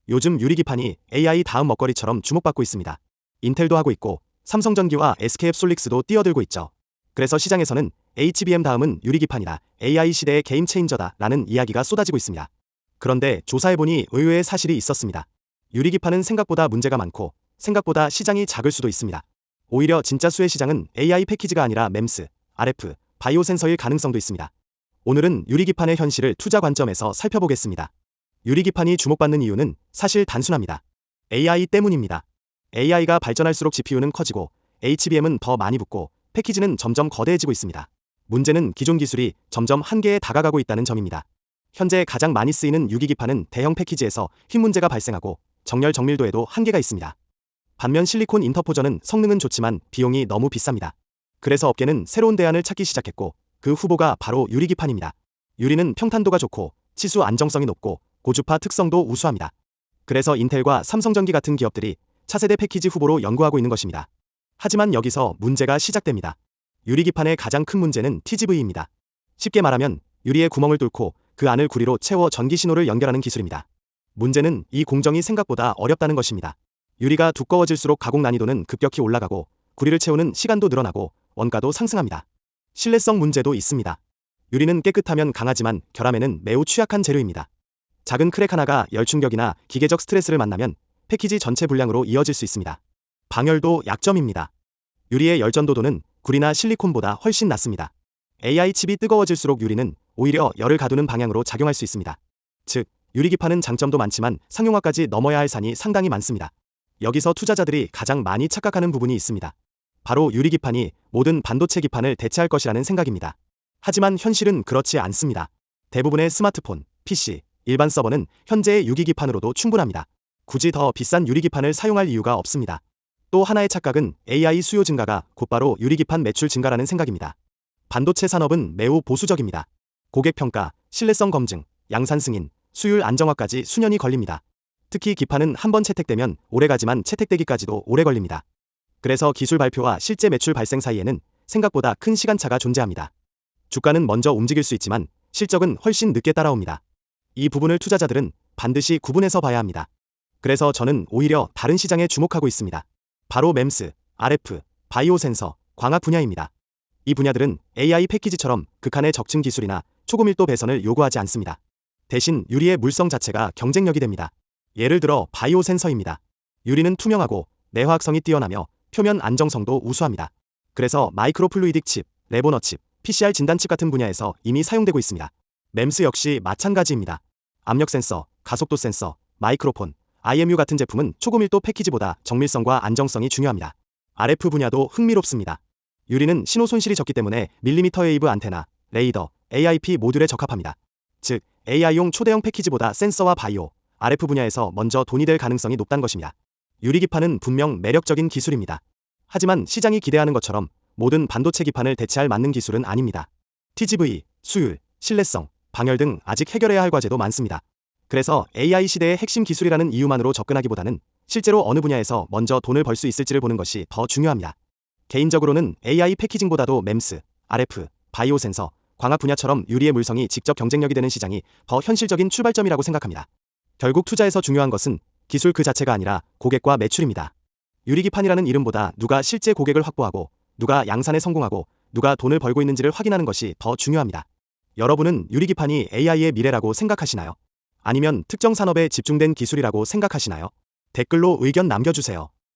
요즘 유리기판이 AI 다음 먹거리처럼 주목받고 있습니다. 인텔도 하고 있고 삼성전기와 SK앱솔릭스도 뛰어들고 있죠. 그래서 시장에서는 HBM 다음은 유리기판이다, AI 시대의 게임 체인저다 라는 이야기가 쏟아지고 있습니다. 그런데 조사해보니 의외의 사실이 있었습니다. 유리기판은 생각보다 문제가 많고 생각보다 시장이 작을 수도 있습니다. 오히려 진짜 수혜 시장은 AI 패키지가 아니라 MEMS, RF, 바이오 센서일 가능성도 있습니다. 오늘은 유리기판의 현실을 투자 관점에서 살펴보겠습니다. 유리기판이 주목받는 이유는 사실 단순합니다. AI 때문입니다. AI가 발전할수록 GPU는 커지고 HBM은 더 많이 붙고 패키지는 점점 거대해지고 있습니다. 문제는 기존 기술이 점점 한계에 다가가고 있다는 점입니다. 현재 가장 많이 쓰이는 유기기판은 대형 패키지에서 흰 문제가 발생하고 정렬 정밀도에도 한계가 있습니다. 반면 실리콘 인터포저는 성능은 좋지만 비용이 너무 비쌉니다. 그래서 업계는 새로운 대안을 찾기 시작했고 그 후보가 바로 유리기판입니다. 유리는 평탄도가 좋고 치수 안정성이 높고 고주파 특성도 우수합니다. 그래서 인텔과 삼성전기 같은 기업들이 차세대 패키지 후보로 연구하고 있는 것입니다. 하지만 여기서 문제가 시작됩니다. 유리기판의 가장 큰 문제는 TGV입니다. 쉽게 말하면 유리에 구멍을 뚫고 그 안을 구리로 채워 전기 신호를 연결하는 기술입니다. 문제는 이 공정이 생각보다 어렵다는 것입니다. 유리가 두꺼워질수록 가공 난이도는 급격히 올라가고 구리를 채우는 시간도 늘어나고 원가도 상승합니다. 신뢰성 문제도 있습니다. 유리는 깨끗하면 강하지만 결함에는 매우 취약한 재료입니다. 작은 크랙 하나가 열충격이나 기계적 스트레스를 만나면 패키지 전체 불량으로 이어질 수 있습니다. 방열도 약점입니다. 유리의 열전도도는 구리나 실리콘보다 훨씬 낮습니다. AI 칩이 뜨거워질수록 유리는 오히려 열을 가두는 방향으로 작용할 수 있습니다. 즉, 유리기판은 장점도 많지만 상용화까지 넘어야 할 산이 상당히 많습니다. 여기서 투자자들이 가장 많이 착각하는 부분이 있습니다. 바로 유리기판이 모든 반도체 기판을 대체할 것이라는 생각입니다. 하지만 현실은 그렇지 않습니다. 대부분의 스마트폰, PC, 일반 서버는 현재의 유기기판으로도 충분합니다. 굳이 더 비싼 유리기판을 사용할 이유가 없습니다. 또 하나의 착각은 AI 수요 증가가 곧바로 유리기판 매출 증가라는 생각입니다. 반도체 산업은 매우 보수적입니다. 고객 평가, 신뢰성 검증, 양산 승인, 수율 안정화까지 수년이 걸립니다. 특히 기판은 한번 채택되면 오래가지만 채택되기까지도 오래 걸립니다. 그래서 기술 발표와 실제 매출 발생 사이에는 생각보다 큰 시간차가 존재합니다. 주가는 먼저 움직일 수 있지만 실적은 훨씬 늦게 따라옵니다. 이 부분을 투자자들은 반드시 구분해서 봐야 합니다. 그래서 저는 오히려 다른 시장에 주목하고 있습니다. 바로 MEMS, RF, 바이오 센서, 광학 분야입니다. 이 분야들은 AI 패키지처럼 극한의 적층 기술이나 초고밀도 배선을 요구하지 않습니다. 대신 유리의 물성 자체가 경쟁력이 됩니다. 예를 들어 바이오 센서입니다. 유리는 투명하고 내화학성이 뛰어나며 표면 안정성도 우수합니다. 그래서 마이크로플루이딕 칩, 레보너 칩, PCR 진단칩 같은 분야에서 이미 사용되고 있습니다. MEMS 역시 마찬가지입니다. 압력 센서, 가속도 센서, 마이크로폰, IMU 같은 제품은 초고밀도 패키지보다 정밀성과 안정성이 중요합니다. RF 분야도 흥미롭습니다. 유리는 신호 손실이 적기 때문에 밀리미터 웨이브 안테나, 레이더, AIP 모듈에 적합합니다. 즉, AI용 초대형 패키지보다 센서와 바이오, RF 분야에서 먼저 돈이 될 가능성이 높다는 것입니다. 유리기판은 분명 매력적인 기술입니다. 하지만 시장이 기대하는 것처럼 모든 반도체 기판을 대체할 맞는 기술은 아닙니다. TGV, 수율, 신뢰성, 방열 등 아직 해결해야 할 과제도 많습니다. 그래서 AI 시대의 핵심 기술이라는 이유만으로 접근하기보다는 실제로 어느 분야에서 먼저 돈을 벌 수 있을지를 보는 것이 더 중요합니다. 개인적으로는 AI 패키징보다도 MEMS, RF, 바이오 센서, 광학 분야처럼 유리의 물성이 직접 경쟁력이 되는 시장이 더 현실적인 출발점이라고 생각합니다. 결국 투자에서 중요한 것은 기술 그 자체가 아니라 고객과 매출입니다. 유리기판이라는 이름보다 누가 실제 고객을 확보하고 누가 양산에 성공하고 누가 돈을 벌고 있는지를 확인하는 것이 더 중요합니다. 여러분은 유리기판이 AI의 미래라고 생각하시나요? 아니면 특정 산업에 집중된 기술이라고 생각하시나요? 댓글로 의견 남겨주세요.